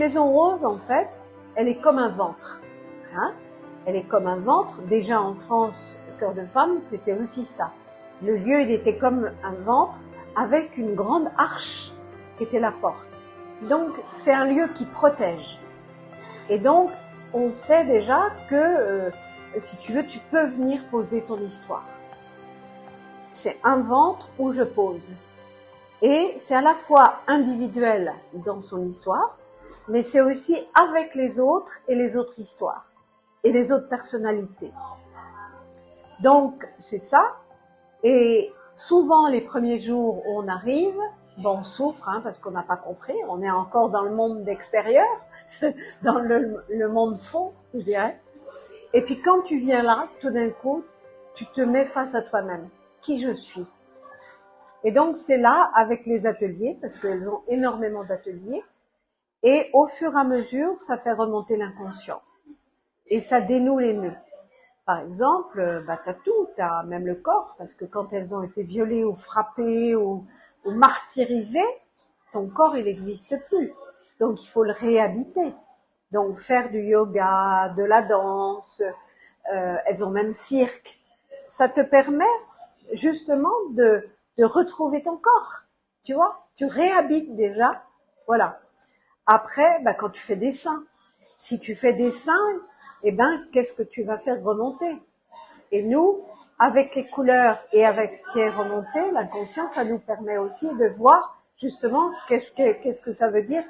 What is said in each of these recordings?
maison rose, en fait, elle est comme un ventre. Hein, elle est comme un ventre. Déjà en France, Cœur de Femme, c'était aussi ça. Le lieu, il était comme un ventre avec une grande arche qui était la porte. Donc, c'est un lieu qui protège. Et donc, on sait déjà que, si tu veux, tu peux venir poser ton histoire. C'est un ventre où je pose. Et c'est à la fois individuel dans son histoire, mais c'est aussi avec les autres et les autres histoires et les autres personnalités. Donc, c'est ça. Et souvent, les premiers jours où on arrive, bon, on souffre, hein, parce qu'on n'a pas compris. On est encore dans le monde extérieur, dans le monde fond, je dirais. Et puis, quand tu viens là, tout d'un coup, tu te mets face à toi-même. Qui je suis? Et donc, c'est là, avec les ateliers, parce qu'elles ont énormément d'ateliers. Et au fur et à mesure, ça fait remonter l'inconscient. Et ça dénoue les nœuds. Par exemple, t'as tout, t'as même le corps, parce que quand elles ont été violées ou frappées ou martyrisées, ton corps, il n'existe plus. Donc, il faut le réhabiter. Donc, faire du yoga, de la danse, elles ont même cirque. Ça te permet justement de retrouver ton corps, tu vois. Tu réhabites déjà, voilà. Après, quand tu fais des seins, si tu fais des seins, qu'est-ce que tu vas faire remonter? Et nous, avec les couleurs et avec ce qui est remonté, l'inconscient, ça nous permet aussi de voir justement qu'est-ce que ça veut dire,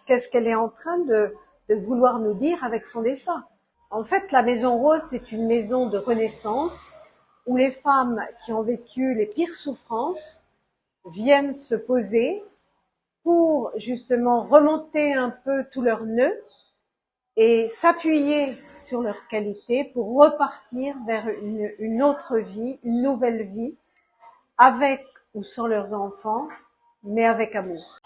qu'est-ce qu'elle est en train de vouloir nous dire avec son dessin. En fait, la Maison Rose, c'est une maison de renaissance où les femmes qui ont vécu les pires souffrances viennent se poser pour justement remonter un peu tous leurs nœuds et s'appuyer sur leurs qualités pour repartir vers une autre vie, une nouvelle vie, avec ou sans leurs enfants, mais avec amour.